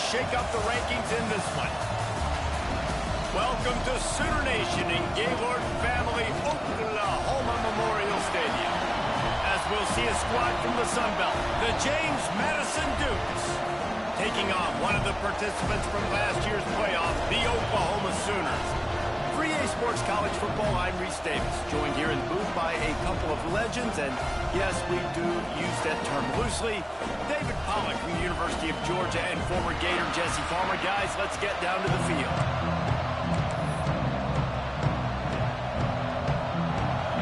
shake up the rankings in this one. Welcome to Sooner Nation in Gaylord Family Oklahoma Memorial Stadium. As we'll see a squad from the Sun Belt, the James Madison Dukes, taking on one of the participants from last year's playoff, the Oklahoma Sooners. 3A Sports College Football, I'm Reese Davis, joined here in the booth by a couple of legends, and yes, we do use that term loosely. David Pollack from the University of Georgia and former Gator Jesse Farmer. Guys, let's get down to the field.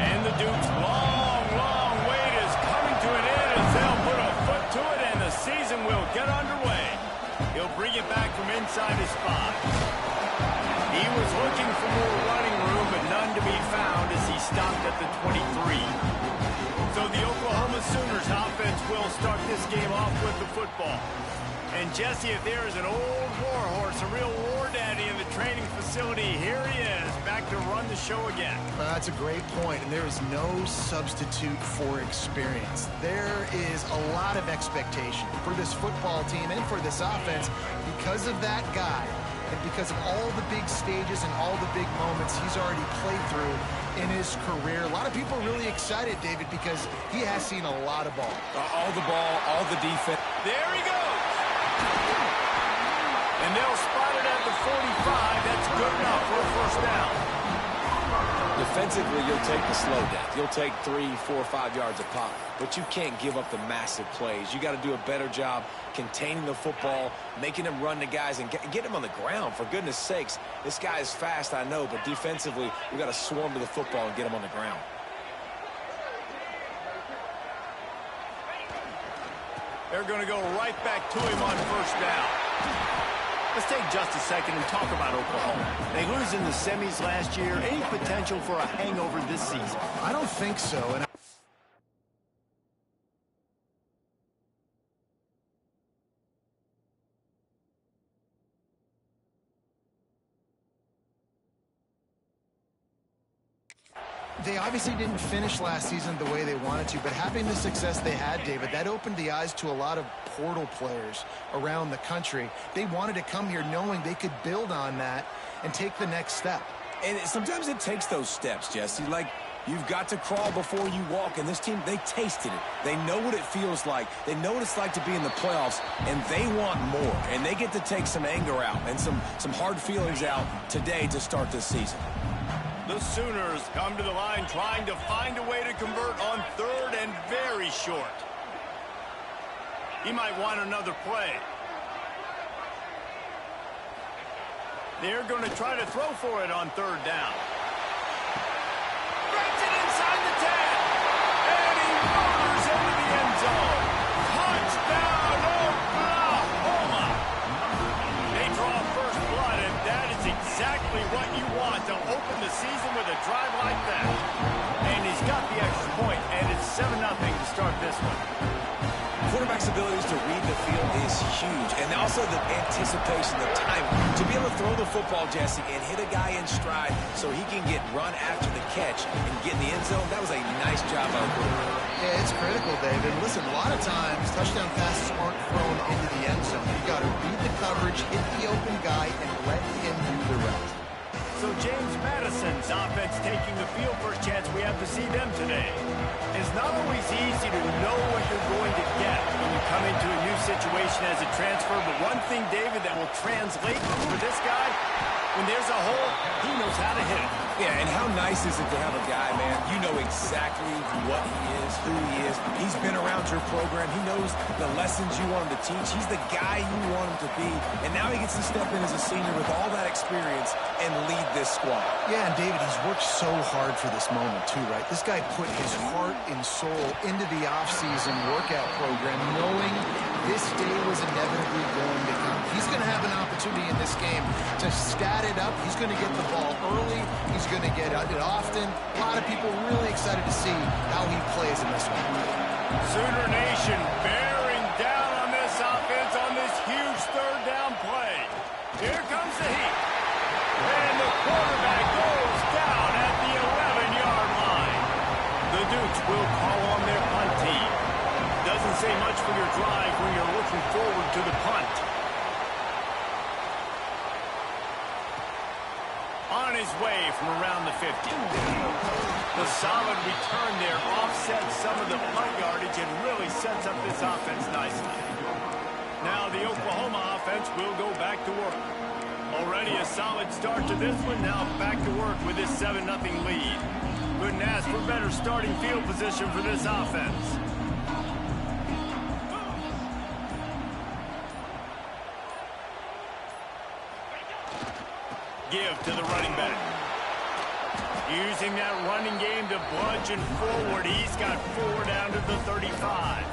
And the Dukes' long wait is coming to an end as they'll put a foot to it, and the season will get underway. He'll bring it back from inside his spot. He was looking for more running room, but none to be found as he stopped at the 23. So the Oklahoma Sooners offense will start this game off with the football. And Jesse, if there is an old war horse, a real war daddy in the training facility, here he is, back to run the show again. Well, that's a great point, and there is no substitute for experience. There is a lot of expectation for this football team and for this offense because of that guy. And because of all the big stages and all the big moments he's already played through in his career. A lot of people are really excited, David, because he has seen a lot of ball. All the ball, all the defense. There he goes. And they'll spot it at the 45. That's good enough for a first down. Defensively, you'll take the slow down. You'll take 3, 4, 5 yards of pop, but you can't give up the massive plays. You got to do a better job containing the football, making them run the guys, and get them on the ground. For goodness sakes, this guy is fast, I know, but defensively, we got to swarm to the football and get him on the ground. They're going to go right back to him on first down. Let's take just a second and talk about Oklahoma. They lose in the semis last year. Any potential for a hangover this season? I don't think so. And they obviously didn't finish last season the way they wanted to, but having the success they had, David, that opened the eyes to a lot of portal players around the country. They wanted to come here knowing they could build on that and take the next step. And sometimes it takes those steps, Jesse. Like, you've got to crawl before you walk, and this team, they tasted it. They know what it feels like. They know what it's like to be in the playoffs, and they want more. And they get to take some anger out and some hard feelings out today to start this season. The Sooners come to the line trying to find a way to convert on third and very short. He might want another play. They're going to try to throw for it on third down. Breaks it inside the 10. And he wanders into the end zone. Touchdown, Oklahoma. They draw first blood, and that is exactly what you want to open the season with a drive like that. And he's got the extra point, and it's 7-0 to start this one. Quarterback's abilities to read the field is huge, and also the anticipation, the time to be able to throw the football, Jesse, and hit a guy in stride so he can get run after the catch and get in the end zone. That was a nice job by the quarterback. Yeah, it's critical, David. Listen, a lot of times touchdown passes aren't thrown into the end zone. You got to read the coverage, hit the open guy, and let him do the rest. So James Madison's offense taking the field. First chance we have to see them today. It's not always easy to know what you're going to get when you come into a new situation as a transfer, but one thing, David, that will translate for this guy, when there's a hole, he knows how to hit it. Yeah, and how nice is it to have a guy, man, you know exactly what he is, who he is. He's been around your program. He knows the lessons you want him to teach. He's the guy you want him to be. And now he gets to step in as a senior with all that experience and lead this squad. Yeah, and David, he's worked so hard for this moment too, right? This guy put his heart and soul into the offseason workout program, knowing this day was inevitably going to come. He's going to have an opportunity in this game to stat it up. He's going to get the ball early. He's going to get it often. A lot of people really excited to see how he plays in this one. Sooner Nation bearing down on this offense on this huge third down play. Here comes the heat. And the quarterback goes down at the 11-yard line. The Dukes will call on their punt team. Doesn't say much for your drive when you're looking forward to the punt. his way from around the 50. The solid return there offsets some of the punt yardage and really sets up this offense nicely. Now the Oklahoma offense will go back to work. Already a solid start to this one. Now back to work with this 7-0 lead. Couldn't ask for better starting field position for this offense. Give to the running back. Using that running game to bludgeon forward. He's got 4 down to the 35.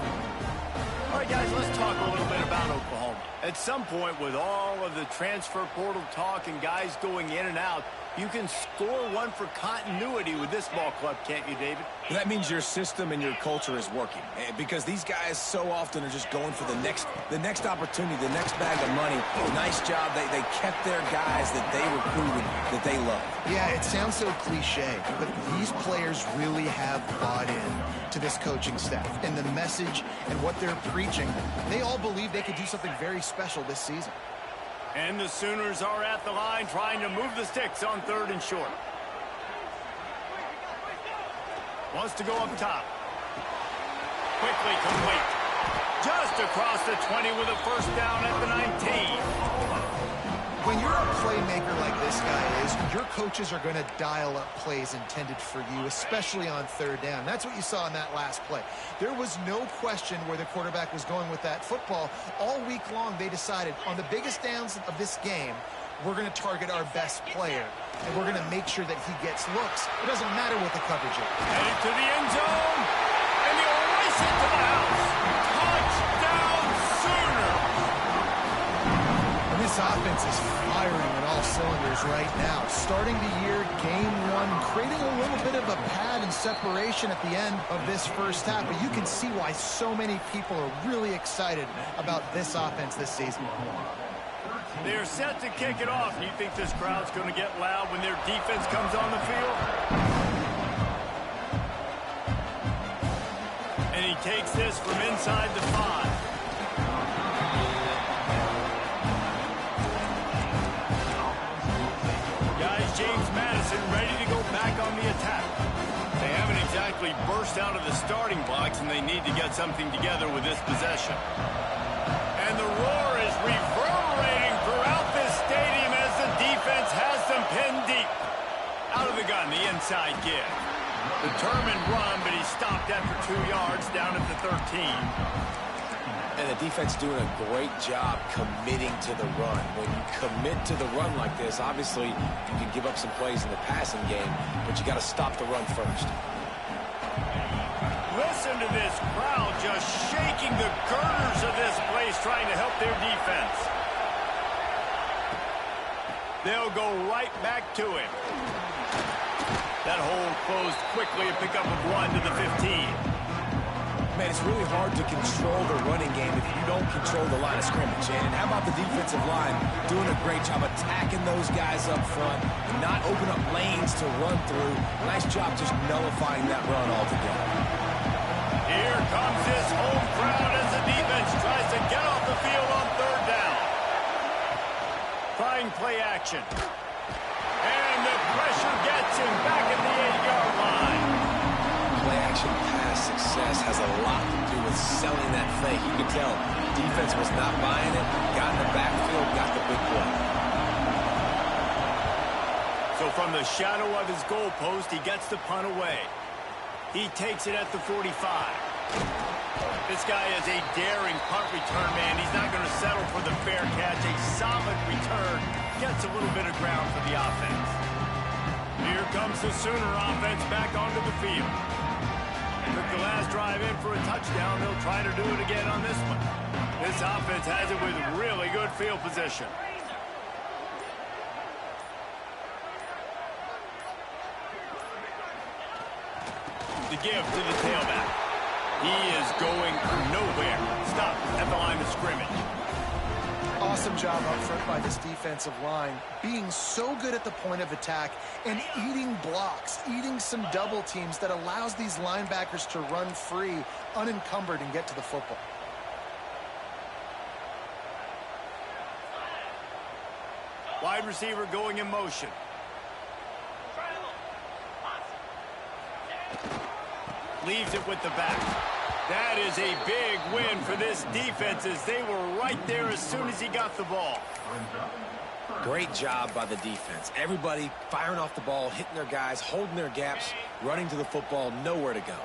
All right, guys, let's talk a little bit about Oklahoma. At some point, with all of the transfer portal talk and guys going in and out, you can score one for continuity with this ball club, can't you, David? That means your system and your culture is working, because these guys so often are just going for the next opportunity, the next bag of money. Nice job. They kept their guys that they recruited, that they love. Yeah, it sounds so cliche, but these players really have bought in to this coaching staff and the message and what they're preaching. They all believe they could do something very special this season. And the Sooners are at the line trying to move the sticks on 3rd and short. Wants to go up top. Quickly complete. Just across the 20 with a first down at the 19. When you're a playmaker like this guy is, your coaches are going to dial up plays intended for you, especially on 3rd down. That's what you saw in that last play. There was no question where the quarterback was going with that football. All week long, they decided on the biggest downs of this game, we're going to target our best player, and we're going to make sure that he gets looks. It doesn't matter what the coverage is. Headed to the end zone, and he'll race it to the house. Touchdown, Sooners! This offense is firing on all cylinders right now. Starting the year, game 1, creating a little bit of a pad and separation at the end of this first half. But you can see why so many people are really excited about this offense this season. They're set to kick it off. Do you think this crowd's going to get loud when their defense comes on the field? And he takes this from inside the 5. James Madison ready to go back on the attack. They haven't exactly burst out of the starting blocks, and they need to get something together with this possession. And the roar is reverberating throughout this stadium as the defense has them pinned deep. Out of the gun, the inside give. Determined run, but he stopped after 2 yards down at the 13. And the defense doing a great job committing to the run. When you commit to the run like this, obviously you can give up some plays in the passing game, but you got to stop the run first. Listen to this crowd just shaking the girders of this place, trying to help their defense. They'll go right back to him. That hole closed quickly, a pickup of 1 to the 15. Man, it's really hard to control the running game if you don't control the line of scrimmage. And how about the defensive line doing a great job attacking those guys up front, not open up lanes to run through. Nice job just nullifying that run altogether. Here comes this home crowd as the defense tries to get off the field on 3rd down. Trying play action. And the pressure gets him back at the 8-yard line. Play action pass success has a lot to do with selling that fake. You can tell defense was not buying it, got in the backfield, got the big play. So from the shadow of his goalpost, he gets the punt away. He takes it at the 45. This guy is a daring punt return man. He's not going to settle for the fair catch. A solid return gets a little bit of ground for the offense. Here comes the Sooner offense back onto the field. Took the last drive in for a touchdown. They'll try to do it again on this one. This offense has it with really good field position. The give to the tailback. He is going nowhere. Stop at the line of scrimmage. Awesome job up front by this defensive line, being so good at the point of attack and eating blocks, eating some double teams that allows these linebackers to run free, unencumbered, and get to the football. Wide receiver going in motion. leaves it with the back. That is a big win for this defense as they were right there as soon as he got the ball. Great job by the defense. Everybody firing off the ball, hitting their guys, holding their gaps, running to the football, nowhere to go.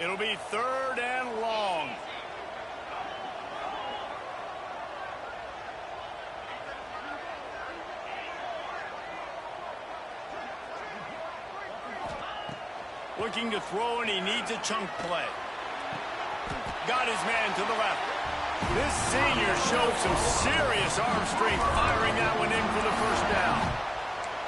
It'll be 3rd and long. Looking to throw, and he needs a chunk play. Got his man to the left. This senior showed some serious arm strength firing that one in for the first down.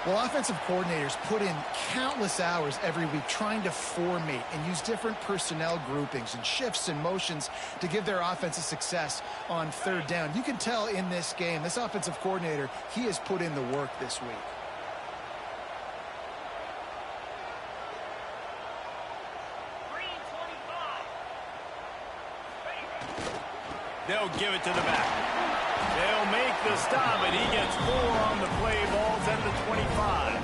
Well, offensive coordinators put in countless hours every week trying to formate and use different personnel groupings and shifts and motions to give their offensive success on 3rd down. You can tell in this game, this offensive coordinator, he has put in the work this week. They'll give it to the back. They'll make the stop, and he gets 4 on the play. Balls at the 25.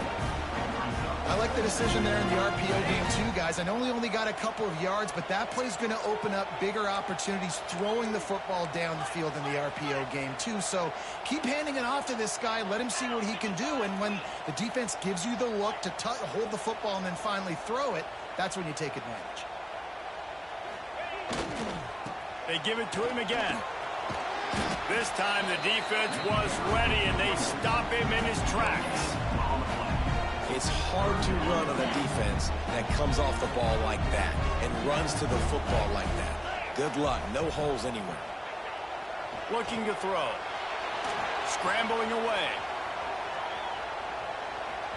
I like the decision there in the RPO game too, guys. I know he only got a couple of yards, but that play's going to open up bigger opportunities throwing the football down the field in the RPO game too. So keep handing it off to this guy. Let him see what he can do. And when the defense gives you the look to hold the football and then finally throw it, that's when you take advantage. They give it to him again. This time the defense was ready, and they stop him in his tracks. It's hard to run on a defense that comes off the ball like that and runs to the football like that. Good luck. No holes anywhere. Looking to throw. Scrambling away.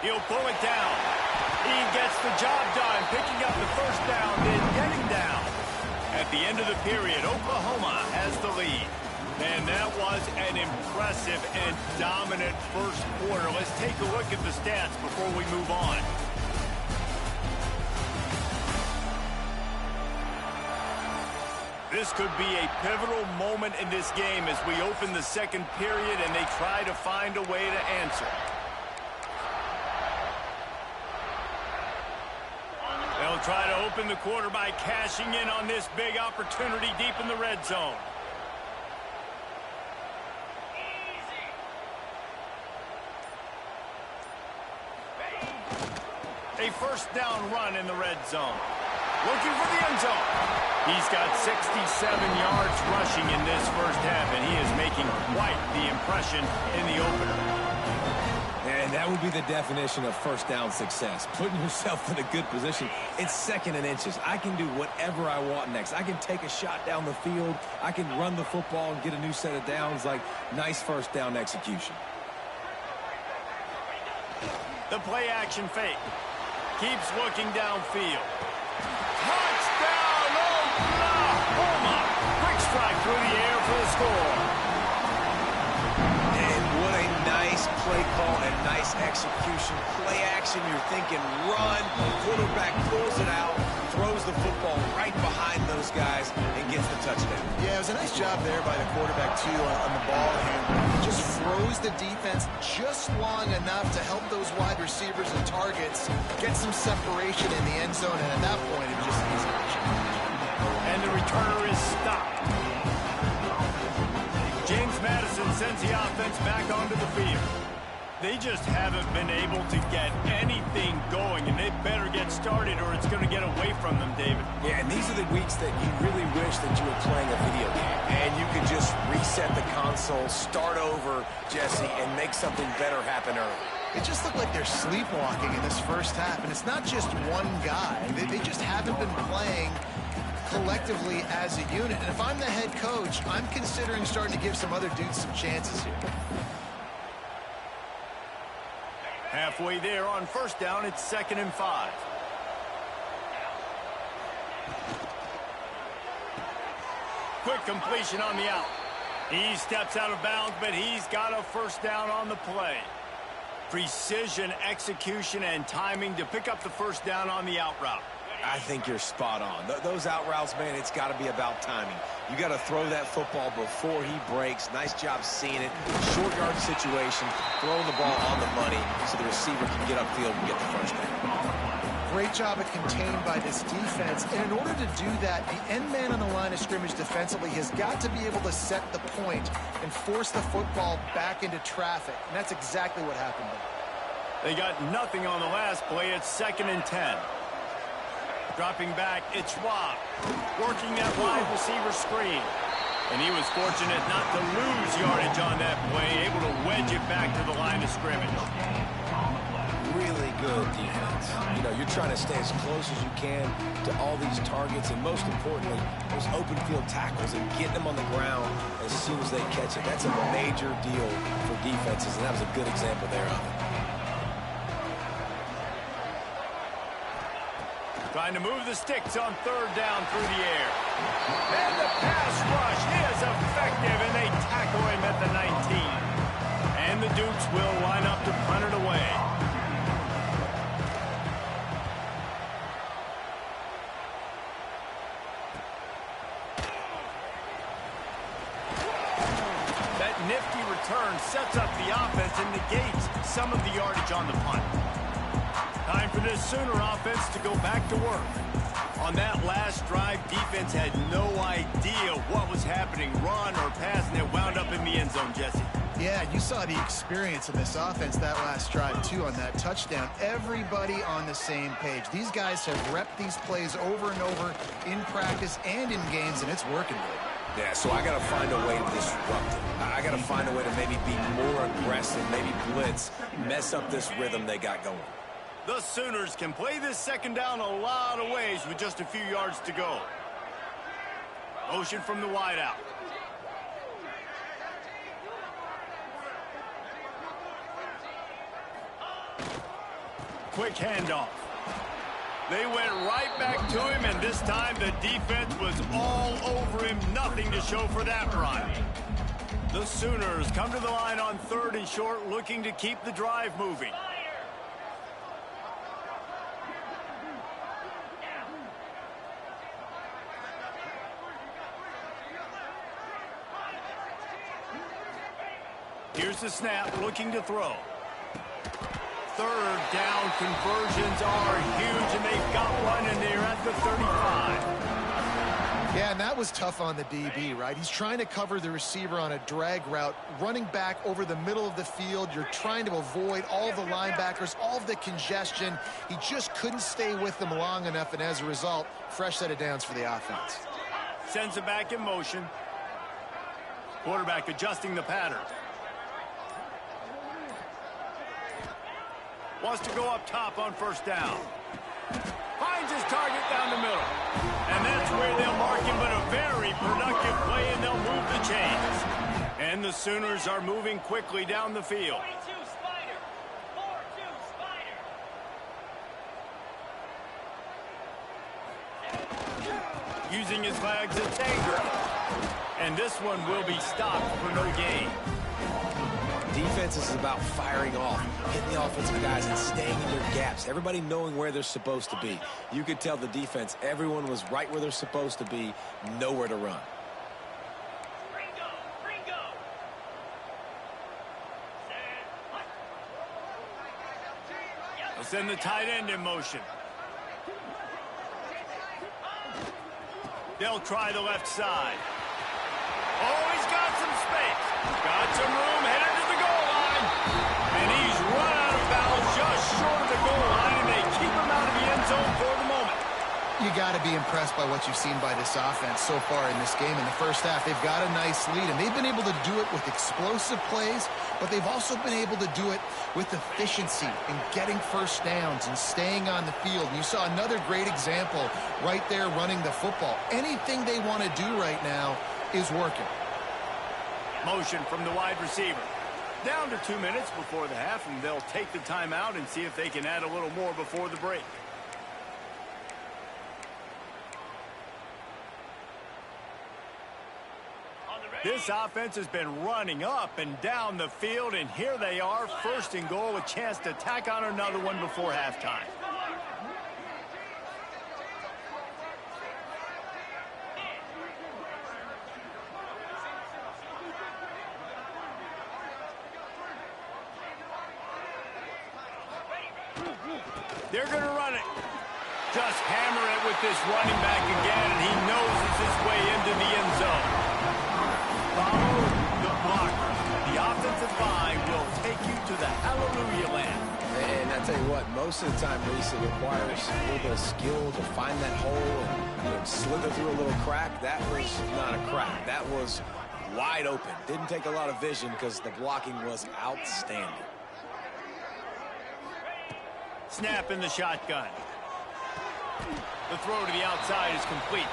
He'll pull it down. He gets the job done, picking up the first down, then getting down. At the end of the period, Oklahoma has the lead. And that was an impressive and dominant first quarter. Let's take a look at the stats before we move on. This could be a pivotal moment in this game as we open the second period and they try to find a way to answer. They'll try to open the quarter by cashing in on this big opportunity deep in the red zone. A first down run in the red zone. Looking for the end zone. He's got 67 yards rushing in this first half, and he is making quite the impression in the opener. And that would be the definition of first down success. Putting yourself in a good position. It's 2nd and inches. I can do whatever I want next. I can take a shot down the field. I can run the football and get a new set of downs. Like, nice first down execution. The play action fake. Keeps looking downfield. Touchdown, Oklahoma! Quick strike through the air for the score. And what a nice play call and nice execution. Play action, you're thinking run. Quarterback pulls it out, throws the football right behind those guys, and gets the touchdown. Yeah, it was a nice job there by the quarterback, too, on the ball handle. Just froze the defense just long enough to help those wide receivers and targets get some separation in the end zone, and at that point, it was just easy. And the returner is stopped. James Madison sends the offense back onto the field. They just haven't been able to get anything going, and they better get started or it's going to get away from them, David. Yeah, and these are the weeks that you really wish that you were playing a video game, and you could just reset the console, start over, Jesse, and make something better happen early. It just looked like they're sleepwalking in this first half, and it's not just one guy. They just haven't been playing collectively as a unit. And if I'm the head coach, I'm considering starting to give some other dudes some chances here. Halfway there on first down, it's 2nd and 5. Quick completion on the out. He steps out of bounds, but he's got a first down on the play. Precision, execution, and timing to pick up the first down on the out route. I think you're spot on. Those out routes, man, it's got to be about timing. You got to throw that football before he breaks. Nice job seeing it. Short yard situation, throwing the ball on the money so the receiver can get upfield and get the first down. Great job at contained by this defense. And in order to do that, the end man on the line of scrimmage defensively has got to be able to set the point and force the football back into traffic. And that's exactly what happened there. They got nothing on the last play. It's 2nd and 10. Dropping back, it's Schwab. Working that wide receiver screen. And he was fortunate not to lose yardage on that play, able to wedge it back to the line of scrimmage. Really good defense. You know, you're trying to stay as close as you can to all these targets, and most importantly, those open field tackles and getting them on the ground as soon as they catch it. That's a major deal for defenses, and that was a good example there of it. Trying to move the sticks on 3rd down through the air. And the pass rush is effective, and they tackle him at the 19. And the Dukes will line up to punt it away. That nifty return sets up the offense and negates some of the yardage on the punt. Time for this Sooner offense to go back to work. On that last drive, defense had no idea what was happening, run or pass, and it wound up in the end zone, Jesse. Yeah, you saw the experience of this offense that last drive, too, on that touchdown. Everybody on the same page. These guys have repped these plays over and over in practice and in games, and it's working good. Yeah, so I got to find a way to disrupt it. I got to find a way to maybe be more aggressive, maybe blitz, mess up this rhythm they got going. The Sooners can play this 2nd down a lot of ways with just a few yards to go. Motion from the wideout. Quick handoff. They went right back to him, and this time the defense was all over him. Nothing to show for that run. The Sooners come to the line on 3rd and short, looking to keep the drive moving. Here's the snap, looking to throw. 3rd down conversions are huge, and they've got one, and they're at the 35. Yeah, and that was tough on the DB, right? He's trying to cover the receiver on a drag route, running back over the middle of the field. You're trying to avoid all the linebackers, all of the congestion. He just couldn't stay with them long enough, and as a result, fresh set of downs for the offense. Sends it back in motion. Quarterback adjusting the pattern. Wants to go up top on 1st down. Finds his target down the middle. And that's where they'll mark him, but a very productive play, and they'll move the chains. And the Sooners are moving quickly down the field. 42 Spider. 4-2 Spider. Using his legs, it's Tanger. And this one will be stopped for no gain. Defense is about firing off, hitting the offensive guys, and staying in their gaps. Everybody knowing where they're supposed to be. You could tell the defense, everyone was right where they're supposed to be, nowhere to run. Ringo. They'll send the tight end in motion. They'll try the left side. Oh, he's got some space. Got some room, headed to the goal line. And he's run out of bounds just short of the goal line, and they keep him out of the end zone for the moment. You got to be impressed by what you've seen by this offense so far in this game. In the first half, they've got a nice lead, and they've been able to do it with explosive plays, but they've also been able to do it with efficiency and getting 1st downs and staying on the field. And you saw another great example right there running the football. Anything they want to do right now is working. Motion from the wide receiver. Down to 2 minutes before the half, and they'll take the timeout and see if they can add a little more before the break. This offense has been running up and down the field, and here they are, 1st and goal, a chance to tack on another one before halftime. They're going to run it. Just hammer it with this running back again, and he noses his way into the end zone. Follow the blocker. The offensive line will take you to the hallelujah land. And I tell you what, most of the time, Reese, it requires a little bit of skill to find that hole and slither through a little crack. That was not a crack. That was wide open. Didn't take a lot of vision because the blocking was outstanding. Snap in the shotgun. The throw to the outside is complete.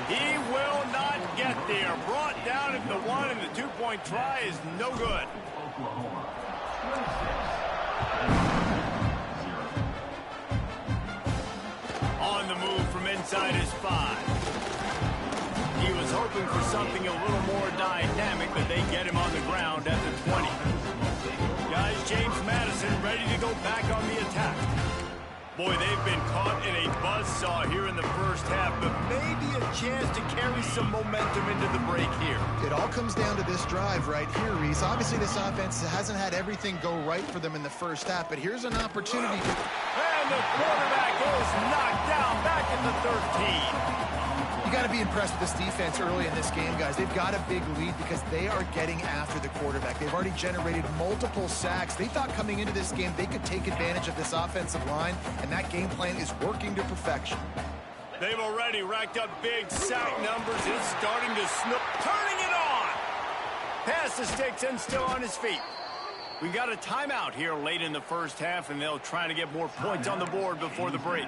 He will not get there. Brought down at the 1, and the 2-point try is no good. On the move from inside his 5. He was hoping for something a little more dynamic, but they get him on the ground at the 20. Guys, James Madison ready to go back on the attack. Boy, they've been caught in a buzzsaw here in the first half, but maybe a chance to carry some momentum into the break here. It all comes down to this drive right here, Reese. Obviously, this offense hasn't had everything go right for them in the first half, but here's an opportunity. And the quarterback is knocked down back at the 13. You got to be impressed with this defense early in this game, guys. They've got a big lead because they are getting after the quarterback. They've already generated multiple sacks. They thought coming into this game they could take advantage of this offensive line, and that game plan is working to perfection. They've already racked up big sack numbers. It's starting to snow. Turning it on! Pass to sticks and still on his feet. We got a timeout here late in the first half, and they'll try to get more points on the board before the break.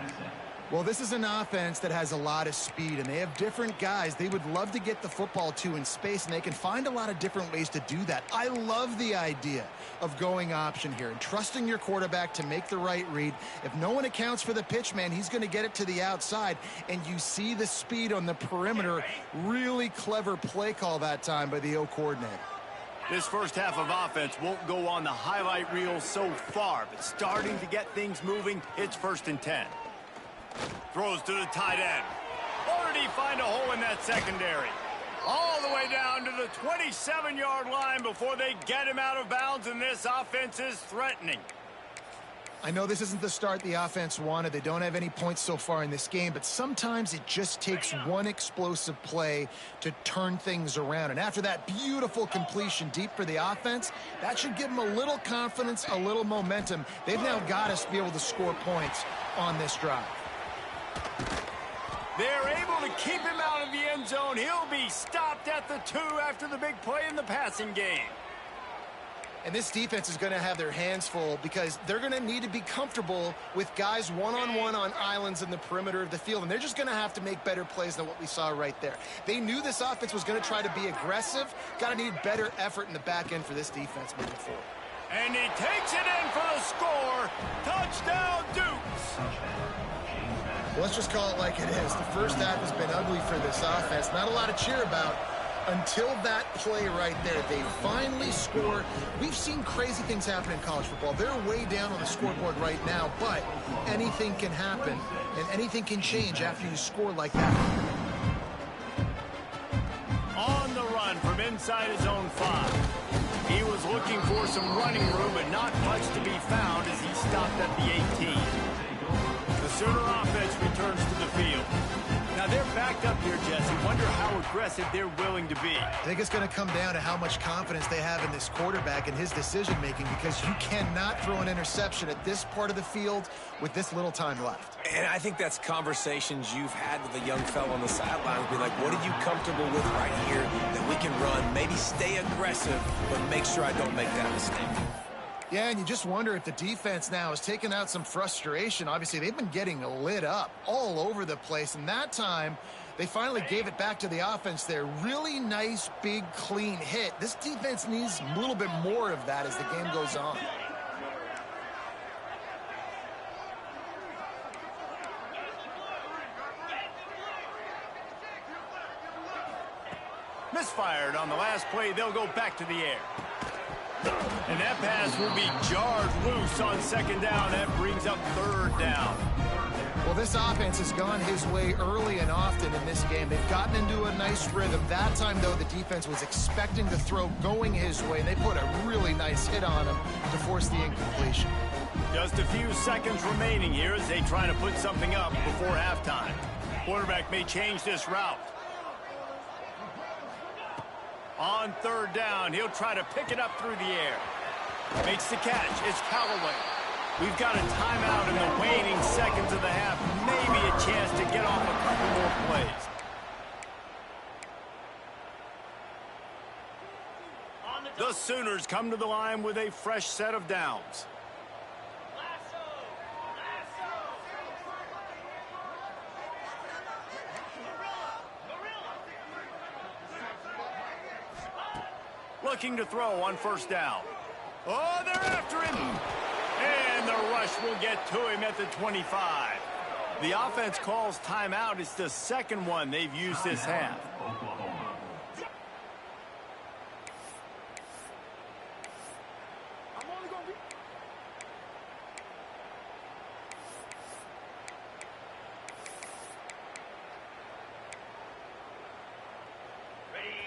Well, this is an offense that has a lot of speed, and they have different guys they would love to get the football to in space, and they can find a lot of different ways to do that. I love the idea of going option here and trusting your quarterback to make the right read. If no one accounts for the pitch, man, he's going to get it to the outside, and you see the speed on the perimeter. Really clever play call that time by the O coordinator. This first half of offense won't go on the highlight reel so far, but starting to get things moving, it's 1st and 10. Throws to the tight end. Or did he find a hole in that secondary? All the way down to the 27-yard line before they get him out of bounds, and this offense is threatening. I know this isn't the start the offense wanted. They don't have any points so far in this game, but sometimes it just takes one explosive play to turn things around. And after that beautiful completion deep for the offense, that should give them a little confidence, a little momentum. They've now got us to be able to score points on this drive. They're able to keep him out of the end zone. He'll be stopped at the 2 after the big play in the passing game. And this defense is going to have their hands full because they're going to need to be comfortable with guys one-on-one on islands in the perimeter of the field. And they're just going to have to make better plays than what we saw right there. They knew this offense was going to try to be aggressive. Got to need better effort in the back end for this defense moving forward. And he takes it in for the score. Touchdown, Dukes. Well, let's just call it like it is. The first half has been ugly for this offense. Not a lot to cheer about until that play right there. They finally score. We've seen crazy things happen in college football. They're way down on the scoreboard right now, but anything can happen, and anything can change after you score like that. On the run from inside his own 5. He was looking for some running room, but not much to be found as he stopped at the 18. The Sooner offense returns to the field. Now they're backed up here, Jesse. Wonder how aggressive they're willing to be. I think it's going to come down to how much confidence they have in this quarterback and his decision-making, because you cannot throw an interception at this part of the field with this little time left. And I think that's conversations you've had with a young fellow on the sideline. Be like, what are you comfortable with right here that we can run? Maybe stay aggressive, but make sure I don't make that mistake. Yeah, and you just wonder if the defense now has taken out some frustration. Obviously, they've been getting lit up all over the place, and that time they finally gave it back to the offense there. Really nice, big, clean hit. This defense needs a little bit more of that as the game goes on. Misfired on the last play. They'll go back to the air. And that pass will be jarred loose on 2nd down. That brings up 3rd down. Well, this offense has gone his way early and often in this game. They've gotten into a nice rhythm. That time, though, the defense was expecting the throw going his way, and they put a really nice hit on him to force the incompletion. Just a few seconds remaining here as they try to put something up before halftime. Quarterback may change this route. On third down, he'll try to pick it up through the air. Makes the catch. It's Callaway. We've got a timeout in the waning seconds of the half. Maybe a chance to get off a couple more plays. The Sooners come to the line with a fresh set of downs. Looking to throw on first down. Oh, they're after him. And the rush will get to him at the 25. The offense calls timeout. It's the second one they've used this half.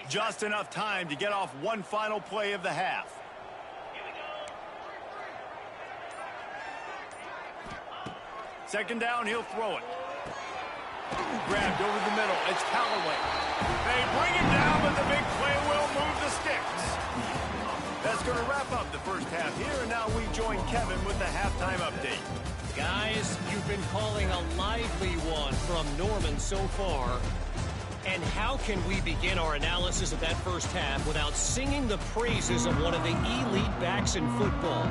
Just enough time to get off one final play of the half. Second down, he'll throw it. Grabbed over the middle. It's Callaway. They bring him down, but the big play will move the sticks. That's going to wrap up the first half here, and now we join Kevin with the halftime update. Guys, you've been calling a lively one from Norman so far. And how can we begin our analysis of that first half without singing the praises of one of the elite backs in football?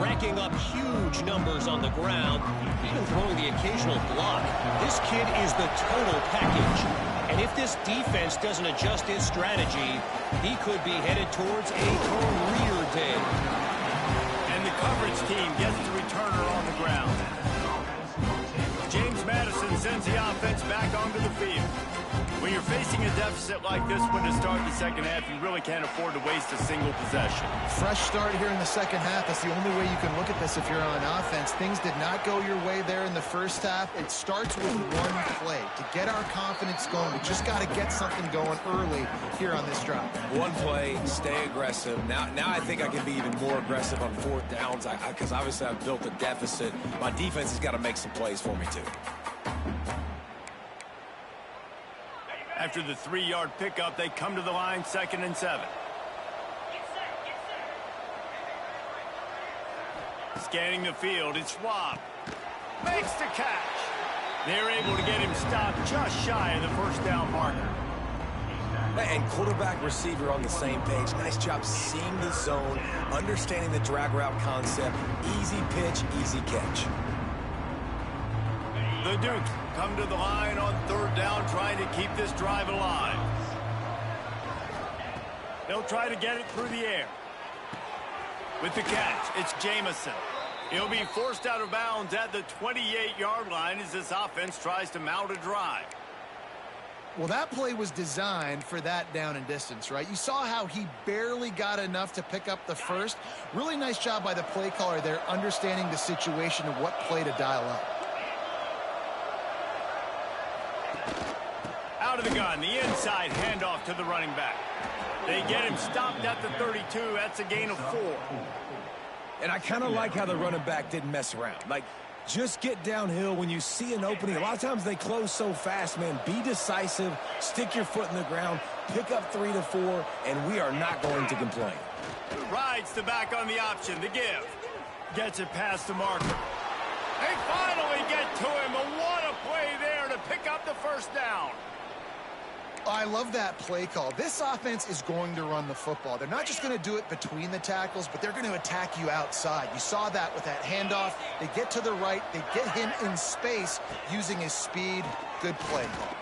Racking up huge numbers on the ground, even throwing the occasional block. This kid is the total package. And if this defense doesn't adjust his strategy, he could be headed towards a career day. And the coverage team gets the returner on the ground. James Madison sends the offense back onto the field. When you're facing a deficit like this one to start the second half, you really can't afford to waste a single possession. Fresh start here in the second half. That's the only way you can look at this if you're on offense. Things did not go your way there in the first half. It starts with one play. To get our confidence going, we just got to get something going early here on this drive. One play, stay aggressive. Now I think I can be even more aggressive on fourth downs because obviously I've built a deficit. My defense has got to make some plays for me too. After the 3-yard pickup, they come to the line, 2nd and 7. Scanning the field, it's Schwab. Makes the catch. They're able to get him stopped just shy of the first down marker. And quarterback, receiver on the same page. Nice job seeing the zone, understanding the drag route concept. Easy pitch, easy catch. The Dukes come to the line on third down, trying to keep this drive alive. They'll try to get it through the air. With the catch, it's Jamison. He'll be forced out of bounds at the 28-yard line as this offense tries to mount a drive. Well, that play was designed for that down and distance, right? You saw how he barely got enough to pick up the first. Really nice job by the play caller there, understanding the situation and what play to dial up. Out of the gun, the inside handoff to the running back. They get him stopped at the 32. That's a gain of 4. And I kind of like how the running back didn't mess around. Like, just get downhill when you see an opening. A lot of times they close so fast, man. Be decisive, stick your foot in the ground, pick up 3 to 4, and we are not going to complain. Rides the back on the option, the give. Gets it past the marker. They finally get to him. And what a play there to pick up the first down. I love that play call. This offense is going to run the football. They're not just going to do it between the tackles, but they're going to attack you outside. You saw that with that handoff. They get to the right. They get him in space using his speed. Good play call.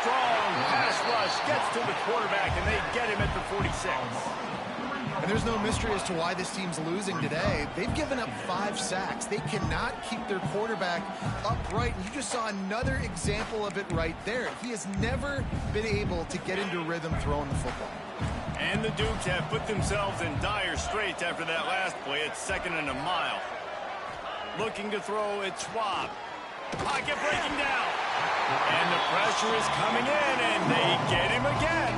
Strong pass rush gets to the quarterback, and they get him at the 46. And there's no mystery as to why this team's losing today. They've given up 5 sacks. They cannot keep their quarterback upright. And you just saw another example of it right there. He has never been able to get into rhythm throwing the football. And the Dukes have put themselves in dire straits after that last play. It's 2nd and a mile. Looking to throw, it's Schwab. Pocket breaking down. And the pressure is coming in, and they get him again.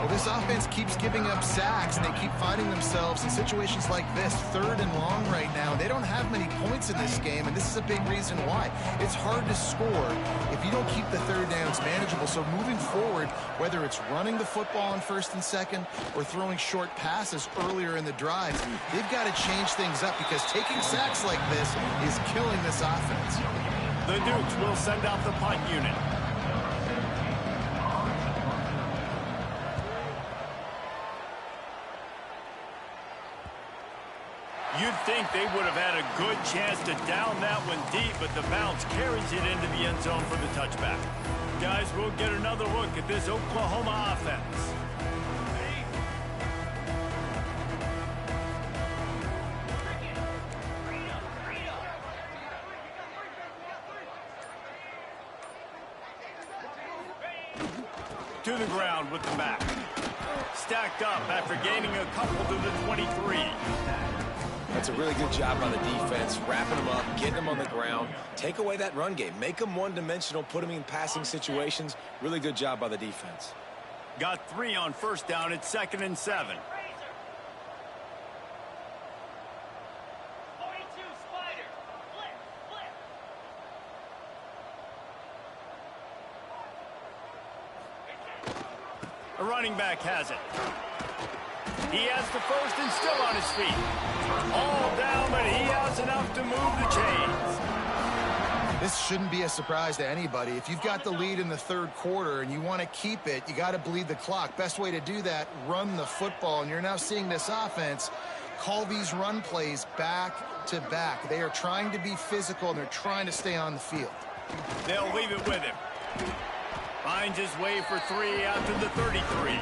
Well, this offense keeps giving up sacks, and they keep finding themselves in situations like this, 3rd and long right now. They don't have many points in this game, and this is a big reason why. It's hard to score if you don't keep the 3rd downs manageable. So moving forward, whether it's running the football on 1st and 2nd or throwing short passes earlier in the drives, they've got to change things up because taking sacks like this is killing this offense. The Dukes will send out the punt unit. You'd think they would have had a good chance to down that one deep, but the bounce carries it into the end zone for the touchback. Guys, we'll get another look at this Oklahoma offense. To the ground with the back. Stacked up after gaining a couple to the 23. That's a really good job by the defense, wrapping them up, getting them on the ground. Take away that run game. Make them one-dimensional, put them in passing situations. Really good job by the defense. Got 3 on 1st down at 2nd and 7. 42 Spider. Flip. A running back has it. He has the 1st and still on his feet. All down, but he has enough to move the chains. This shouldn't be a surprise to anybody. If you've got the lead in the 3rd quarter and you want to keep it, you got to bleed the clock. Best way to do that, run the football. And you're now seeing this offense call these run plays back to back. They are trying to be physical, and they're trying to stay on the field. They'll leave it with him. Finds his way for 3 out to the 33.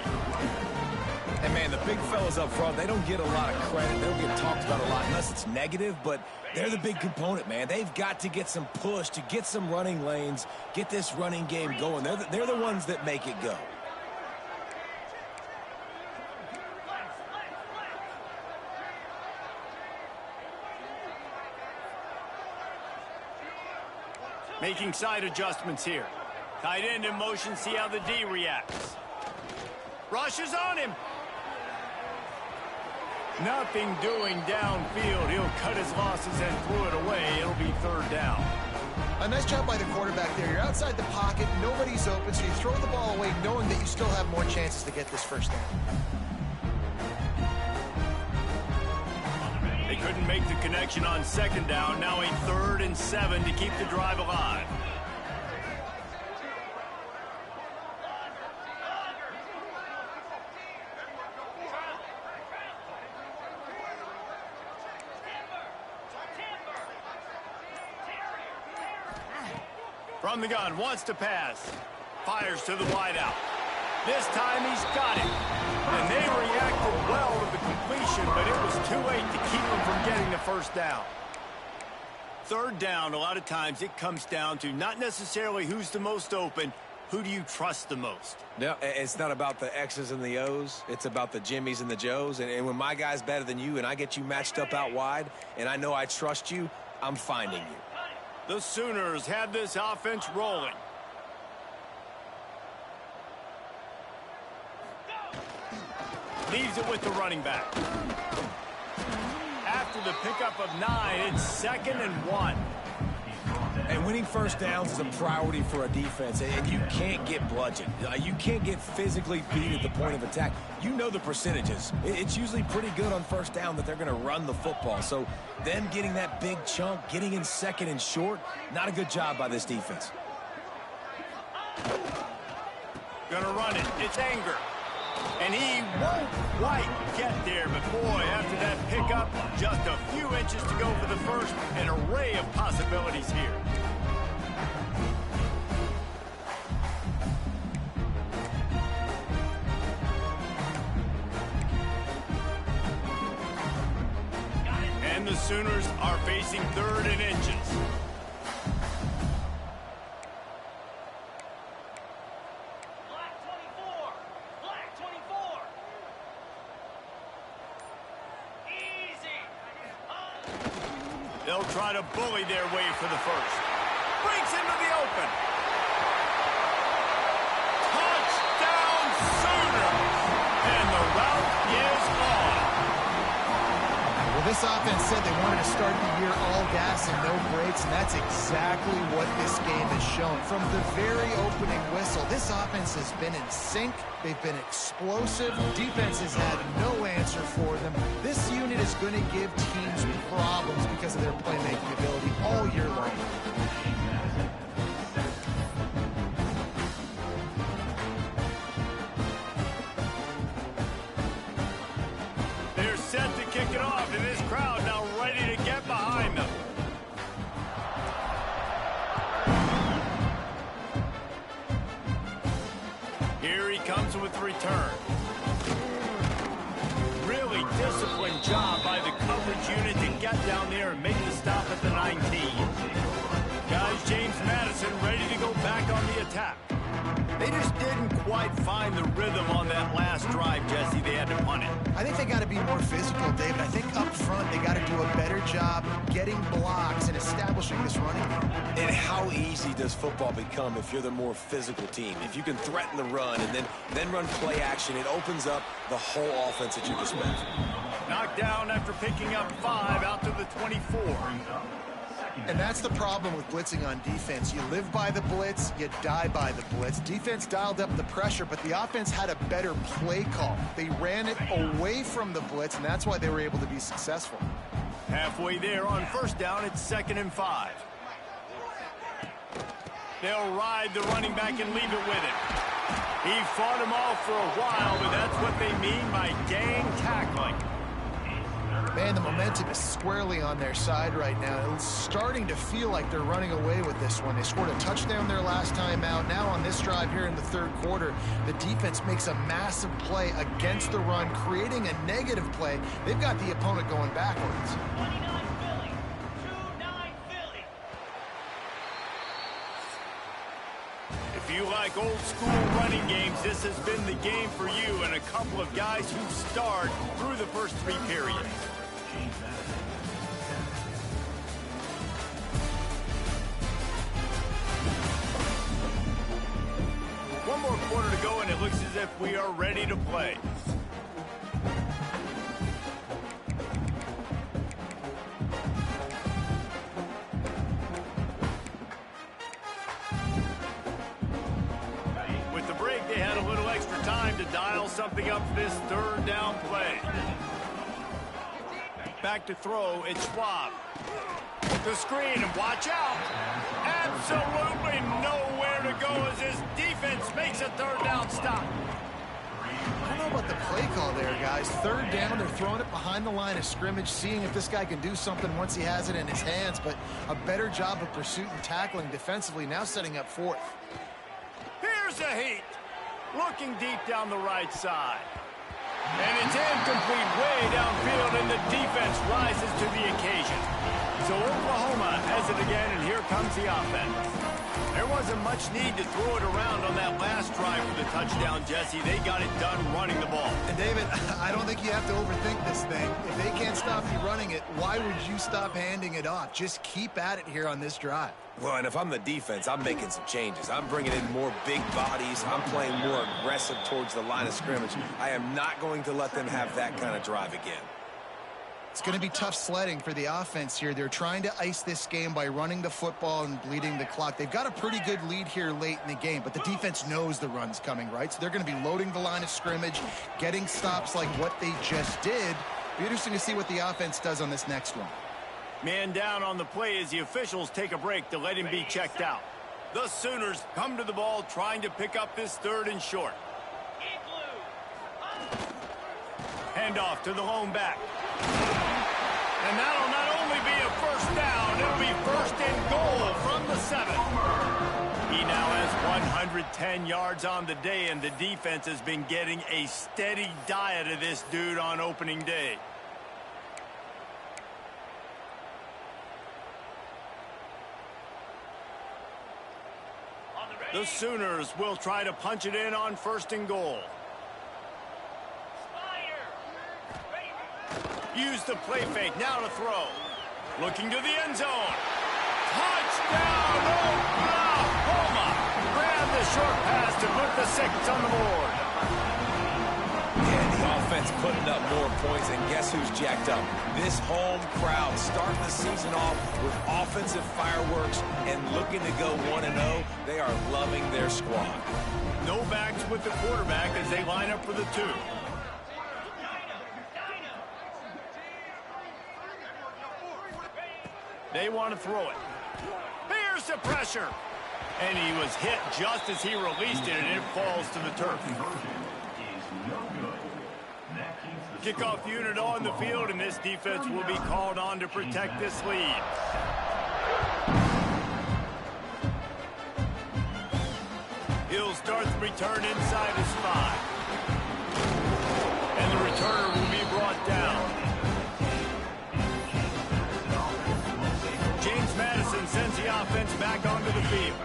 And, man, the big fellas up front, they don't get a lot of credit. They don't get talked about a lot unless it's negative, but they're the big component, man. They've got to get some push, to get some running lanes, get this running game going. They're the ones that make it go. Making side adjustments here. Tight end in motion, see how the D reacts. Rushes on him. Nothing doing downfield. He'll cut his losses and throw it away. It'll be 3rd down. A nice job by the quarterback there. You're outside the pocket. Nobody's open, so you throw the ball away knowing that you still have more chances to get this 1st down. They couldn't make the connection on 2nd down. Now a 3rd and 7 to keep the drive alive. From the gun, wants to pass. Fires to the wideout. This time he's got it. And they reacted well to the completion, but it was too late to keep him from getting the 1st down. 3rd down, a lot of times it comes down to not necessarily who's the most open, who do you trust the most? No, it's not about the X's and the O's. It's about the Jimmys and the Joes. And when my guy's better than you and I get you matched up out wide and I know I trust you, I'm finding you. The Sooners have this offense rolling. Leaves it with the running back. After the pickup of 9, it's 2nd and 1. And winning 1st downs is a priority for a defense, and you can't get bludgeoned. You can't get physically beat at the point of attack. You know the percentages. It's usually pretty good on 1st down that they're going to run the football. So them getting that big chunk, getting in 2nd and short, not a good job by this defense. Gonna run it. It's Anger. And he won't quite get there, but boy, after that pickup, just a few inches to go for the 1st. An array of possibilities here. And the Sooners are facing 3rd and inches. They'll try to bully their way for the 1st. Breaks into the open. Touchdown Sooners! This offense said they wanted to start the year all gas and no brakes, and that's exactly what this game has shown. From the very opening whistle, this offense has been in sync. They've been explosive. Defense has had no answer for them. This unit is going to give teams problems because of their playmaking ability all year long. Set to kick it off, and this crowd now ready to get behind them. Here he comes with the return. Really disciplined job by the coverage unit to get down there and make the stop at the 19. Guys, James Madison ready to go back on the attack. They just didn't quite find the rhythm on that last drive, Jesse. They had to punt it. I think they got to be more physical, David. I think up front they got to do a better job getting blocks and establishing this running game. And how easy does football become if you're the more physical team? If you can threaten the run and then run play action, it opens up the whole offense at your disposal. Knocked down after picking up 5 out to the 24. And that's the problem with blitzing on defense. You live by the blitz, you die by the blitz. Defense dialed up the pressure, but the offense had a better play call. They ran it away from the blitz, and that's why they were able to be successful. Halfway there on first down, it's 2nd and 5. They'll ride the running back and leave it with him. He fought him off for a while, but that's what they mean by gang tackling. Man, the momentum is squarely on their side right now. It's starting to feel like they're running away with this one. They scored a touchdown their last time out. Now on this drive here in the third quarter, the defense makes a massive play against the run, creating a negative play. They've got the opponent going backwards. 29 Philly. 2-9 Philly. If you like old school running games, this has been the game for you and a couple of guys who starred through the first 3 periods. One more quarter to go, and it looks as if we are ready to play. With the break, they had a little extra time to dial something up for this 3rd down play. Back to throw, it's Schwab. The screen, and watch out. Absolutely nowhere to go as his defense makes a 3rd down stop. I don't know about the play call there, guys. 3rd down, they're throwing it behind the line of scrimmage, seeing if this guy can do something once he has it in his hands, but a better job of pursuit and tackling defensively, now setting up 4th. Here's a heat. Looking deep down the right side. And it's incomplete way downfield, and the defense rises to the occasion. So Oklahoma has it again, and here comes the offense. There wasn't much need to throw it around on that last drive for the touchdown, Jesse. They got it done running the ball. And David, I don't think you have to overthink this thing. If they can't stop you running it, why would you stop handing it off? Just keep at it here on this drive. Well, and if I'm the defense, I'm making some changes. I'm bringing in more big bodies. I'm playing more aggressive towards the line of scrimmage. I am not going to let them have that kind of drive again. It's going to be tough sledding for the offense here. They're trying to ice this game by running the football and bleeding the clock. They've got a pretty good lead here late in the game, but the defense knows the run's coming, right? So they're going to be loading the line of scrimmage, getting stops like what they just did. Be interesting to see what the offense does on this next one. Man down on the play as the officials take a break to let him be checked out. The Sooners come to the ball trying to pick up this 3rd and short. Handoff to the lone back. And that'll not only be a 1st down, it'll be 1st and goal from the 7. He now has 110 yards on the day, and the defense has been getting a steady diet of this dude on opening day. The Sooners will try to punch it in on 1st and goal. Use the play fake, now to throw. Looking to the end zone. Touchdown, Oklahoma! Grab the short pass to put the 6 on the board. Yeah, the offense offense putting up more points, and guess who's jacked up? This home crowd starting the season off with offensive fireworks and looking to go 1-0. They are loving their squad. No backs with the quarterback as they line up for the 2. They want to throw it. Here's the pressure. And he was hit just as he released it, and it falls to the turf. Kickoff unit on the field, and this defense will be called on to protect this lead. He'll start the return inside his 5. And the returner will be brought down. James Madison sends the offense back onto the field.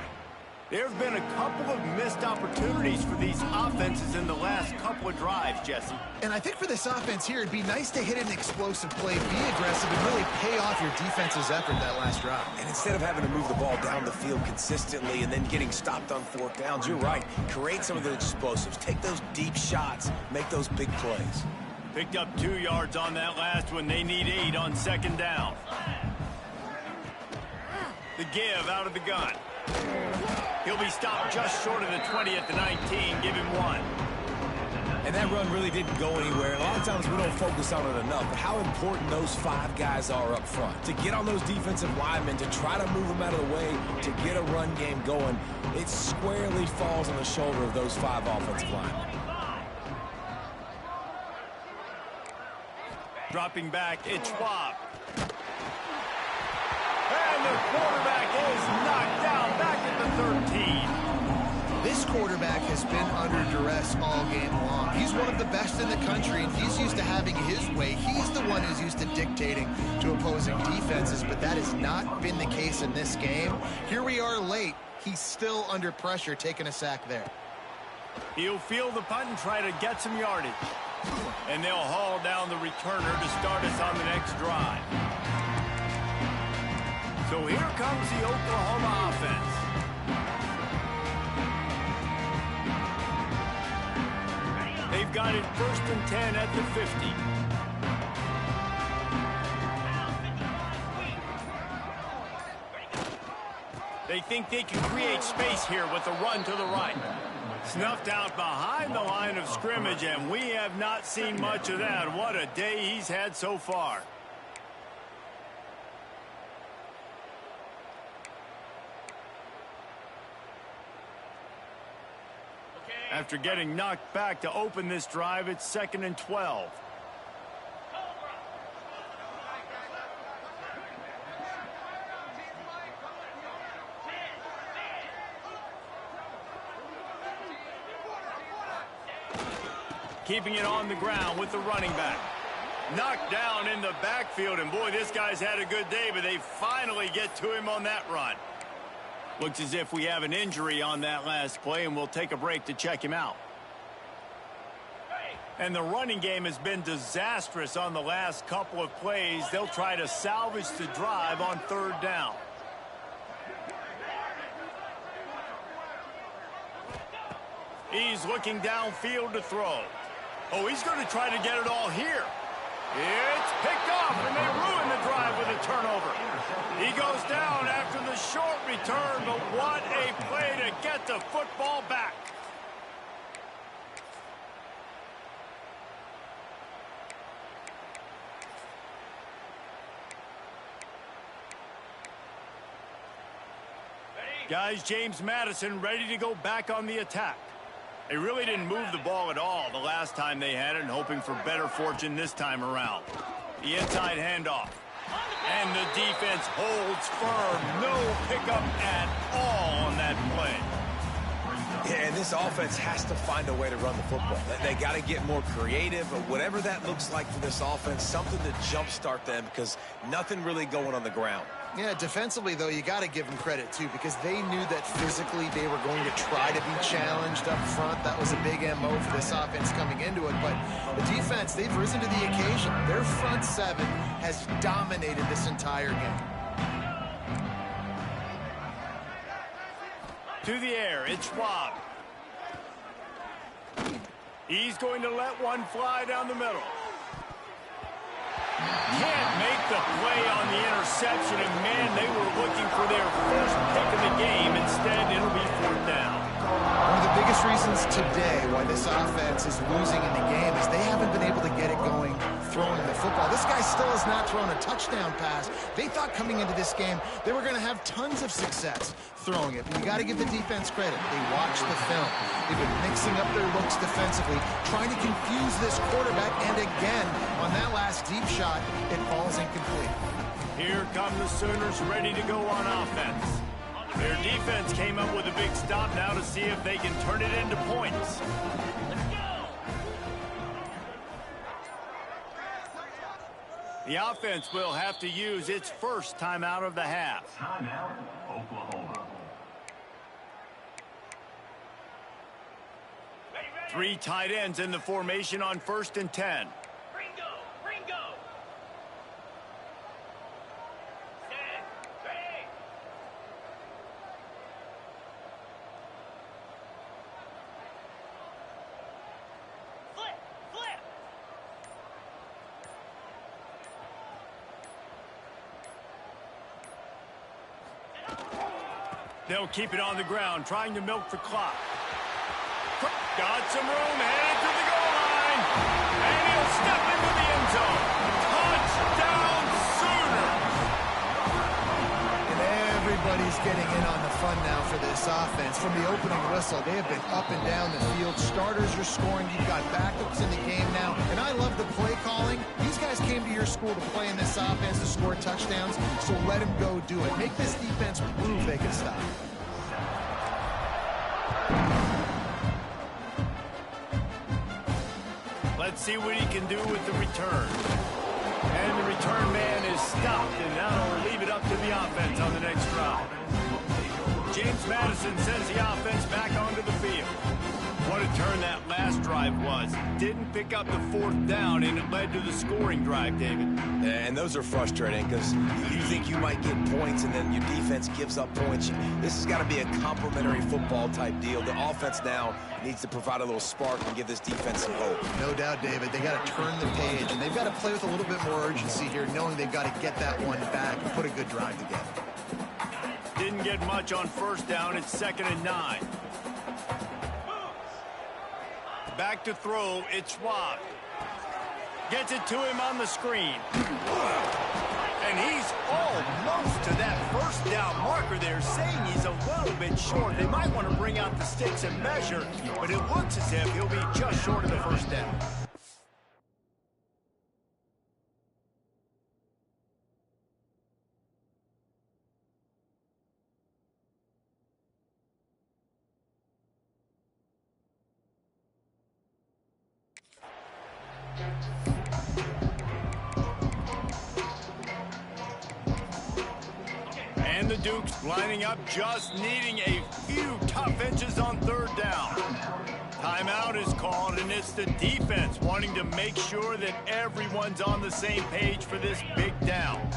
There have been a couple of missed opportunities for these offenses in the last couple of drives, Jesse. And I think for this offense here, it'd be nice to hit an explosive play, be aggressive, and really pay off your defense's effort that last drive. And instead of having to move the ball down the field consistently and then getting stopped on 4th downs, you're right. Create some of the explosives. Take those deep shots. Make those big plays. Picked up 2 yards on that last one. They need 8 on 2nd down. The give out of the gun. He'll be stopped just short of the 20 at the 19. Give him 1. And that run really didn't go anywhere. A lot of times we don't focus on it enough, but how important those 5 guys are up front. To get on those defensive linemen, to try to move them out of the way, to get a run game going, it squarely falls on the shoulder of those 5 offensive linemen. Dropping back, it's Schwab. And the quarterback is knocked down back at the 13. This quarterback has been under duress all game long. He's one of the best in the country, and he's used to having his way. He's the one who's used to dictating to opposing defenses, but that has not been the case in this game. Here we are late. He's still under pressure, taking a sack there. He'll field the punt and try to get some yardage. And they'll haul down the returner to start us on the next drive. So here comes the Oklahoma offense. They've got it 1st and 10 at the 50. They think they can create space here with a run to the right. Snuffed out behind the line of scrimmage, and we have not seen much of that. What a day he's had so far. After getting knocked back to open this drive, it's 2nd and 12. Keeping it on the ground with the running back. Knocked down in the backfield, and boy, this guy's had a good day, but they finally get to him on that run. Looks as if we have an injury on that last play, and we'll take a break to check him out. And the running game has been disastrous on the last couple of plays. They'll try to salvage the drive on 3rd down. He's looking downfield to throw. Oh, he's going to try to get it all here. It's picked off, and they ruin the drive with a turnover. He goes down after the short return, but what a play to get the football back. Guys, James Madison ready to go back on the attack. They really didn't move the ball at all the last time they had it, and hoping for better fortune this time around. The inside handoff. And the defense holds firm. No pickup at all on that play. Yeah, and this offense has to find a way to run the football. They got to get more creative, but whatever that looks like for this offense, something to jumpstart them, because nothing really going on the ground. Yeah, defensively, though, you got to give them credit, too, because they knew that physically they were going to try to be challenged up front. That was a big MO for this offense coming into it. But the defense, they've risen to the occasion. Their front 7 has dominated this entire game. To the air, it's Schwab. He's going to let one fly down the middle. Can't make the play on the interception, and man, they were looking for their first pick of the game. Instead, it'll be 4th down. One of the biggest reasons today why this offense is losing in the game is they haven't been able to get it going throwing the football. This guy still has not thrown a touchdown pass. They thought coming into this game they were going to have tons of success throwing it. But you got to give the defense credit. They watched the film. They've been mixing up their looks defensively, trying to confuse this quarterback, and again, on that last deep shot, it falls incomplete. Here come the Sooners ready to go on offense. Their defense came up with a big stop now to see if they can turn it into points. The offense will have to use its first timeout of the half. Timeout, Oklahoma. 3 tight ends in the formation on 1st and 10. Ringo! Ringo! Set! Ready! Flip! Flip! They'll keep it on the ground, trying to milk the clock. Got some room, headed to the goal line. And he'll step into the end zone. Touchdown, Sooners! And everybody's getting in on the fun now for this offense. From the opening whistle, they have been up and down the field. Starters are scoring. You've got backups in the game now. And I love the play calling. These guys came to your school to play in this offense to score touchdowns, so let them go do it. Make this defense prove they can stop. Let's see what he can do with the return. And the return man is stopped, and now they'll leave it up to the offense on the next drive. James Madison sends the offense back onto the field. What a turn that last drive was. Didn't pick up the 4th down, and it led to the scoring drive, David. And those are frustrating because you think you might get points and then your defense gives up points. This has got to be a complementary football type deal. The offense now needs to provide a little spark and give this defense some hope. No doubt, David. They got to turn the page, and they've got to play with a little bit more urgency here, knowing they've got to get that one back and put a good drive together. Didn't get much on 1st down. It's 2nd and 9. Back to throw, it's Schwab. Gets it to him on the screen. And he's almost to that 1st down marker there, saying he's a little bit short. They might want to bring out the sticks and measure, but it looks as if he'll be just short of the 1st down. And the Dukes lining up, just needing a few tough inches on 3rd down. Timeout is called, and it's the defense wanting to make sure that everyone's on the same page for this big down.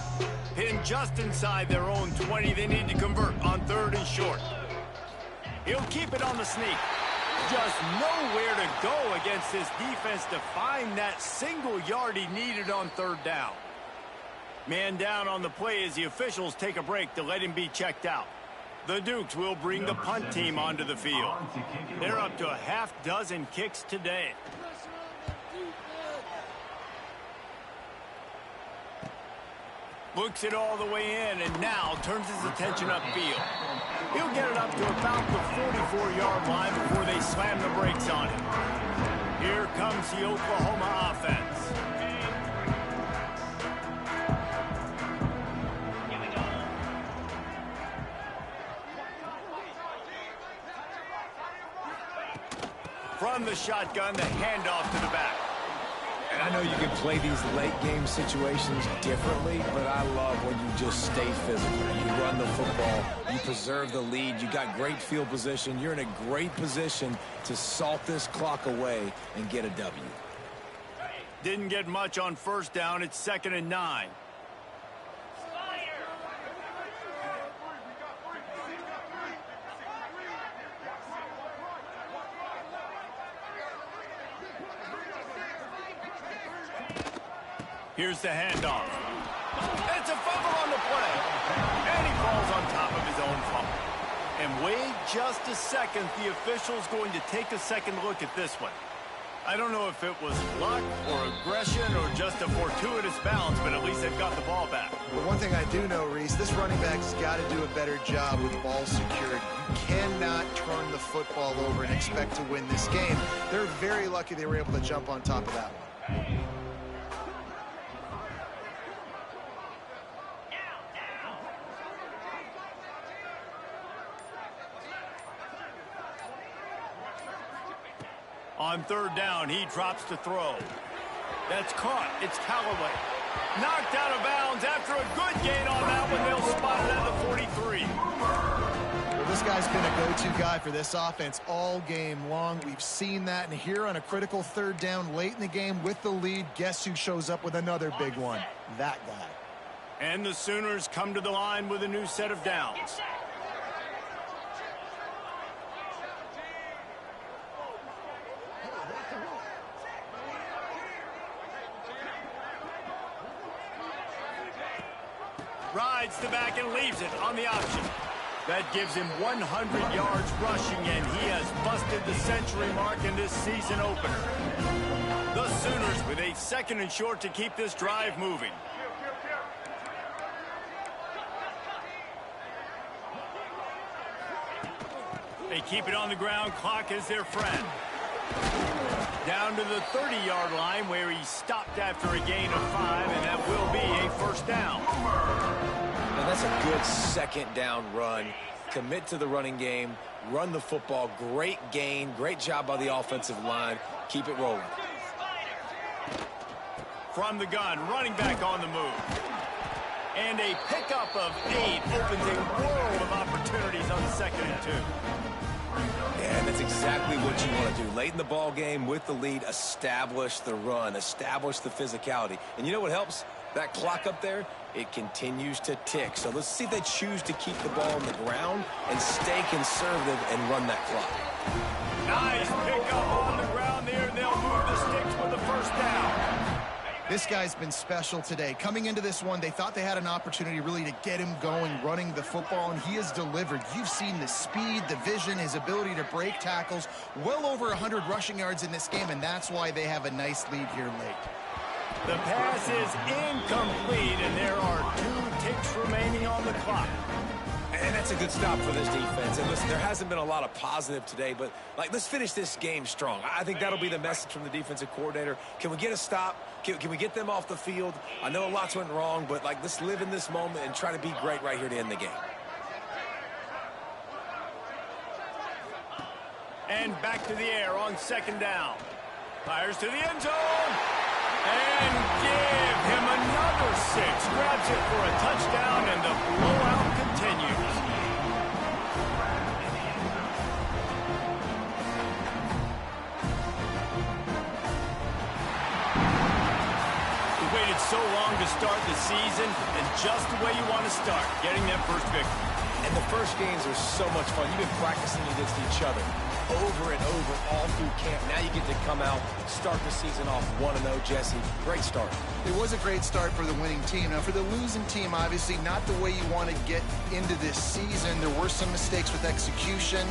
Pinned just inside their own 20, they need to convert on 3rd and short. He'll keep it on the sneak. Just nowhere to go against this defense to find that single yard he needed on 3rd down. Man down on the play as the officials take a break to let him be checked out. The Dukes will bring the punt team onto the field. They're up to a half-dozen kicks today. Looks it all the way in, and now turns his attention upfield. He'll get it up to about the 44-yard line before they slam the brakes on him. Here comes the Oklahoma offense. From the shotgun, the handoff to the back. And I know you can play these late-game situations differently, but I love when you just stay physical. You run the football, you preserve the lead, you got great field position, you're in a great position to salt this clock away and get a W. Didn't get much on 1st down. It's 2nd and 9. Here's the handoff. It's a fumble on the play. And he falls on top of his own fumble. And wait just a second. The official's going to take a second look at this one. I don't know if it was luck or aggression or just a fortuitous bounce, but at least they've got the ball back. But one thing I do know, Reese, this running back's got to do a better job with ball security. You cannot turn the football over and expect to win this game. They're very lucky they were able to jump on top of that one. On third down, he drops to throw. That's caught. It's Callaway. Knocked out of bounds after a good gain on that one. They'll spot it at the 43. Well, this guy's been a go-to guy for this offense all game long. We've seen that. And here on a critical third down late in the game with the lead, guess who shows up with another big one? That guy. And the Sooners come to the line with a new set of downs. Rides the back and leaves it on the option. That gives him 100 yards rushing, and he has busted the century mark in this season opener. The Sooners with a second and short to keep this drive moving. They keep it on the ground. Clock is their friend. Down to the 30-yard line where he stopped after a gain of 5, and that will be a first down. Now that's a good second down run. Commit to the running game, run the football. Great gain, great job by the offensive line. Keep it rolling. From the gun, running back on the move. And a pickup of 8 opens a world of opportunities on second and 2. Yeah, that's exactly what you want to do. Late in the ball game with the lead, establish the run, establish the physicality. And you know what helps? That clock up there, it continues to tick. So let's see if they choose to keep the ball on the ground and stay conservative and run that clock. Nice pickup on the ground there, and they'll move the sticks with the first down. This guy's been special today. Coming into this one, they thought they had an opportunity really to get him going, running the football, and he has delivered. You've seen the speed, the vision, his ability to break tackles, well over 100 rushing yards in this game, and that's why they have a nice lead here late. The pass is incomplete, and there are 2 ticks remaining on the clock. And that's a good stop for this defense. And listen, there hasn't been a lot of positive today, but let's finish this game strong. I think that'll be the message from the defensive coordinator. Can we get a stop? Can we get them off the field? I know lots went wrong, but let's live in this moment and try to be great right here to end the game. And back to the air on second down. Fires to the end zone. And give him another 6. Grabs it for a touchdown, and the blowout continues. We waited so long to start the season, and just the way you want to start, getting that first victory. And the first games are so much fun. You've been practicing against each other over and over all through camp. Now you get to come out, start the season off 1-0, Jesse. Great start. It was a great start for the winning team. Now, for the losing team, obviously not the way you want to get into this season. There were some mistakes with execution.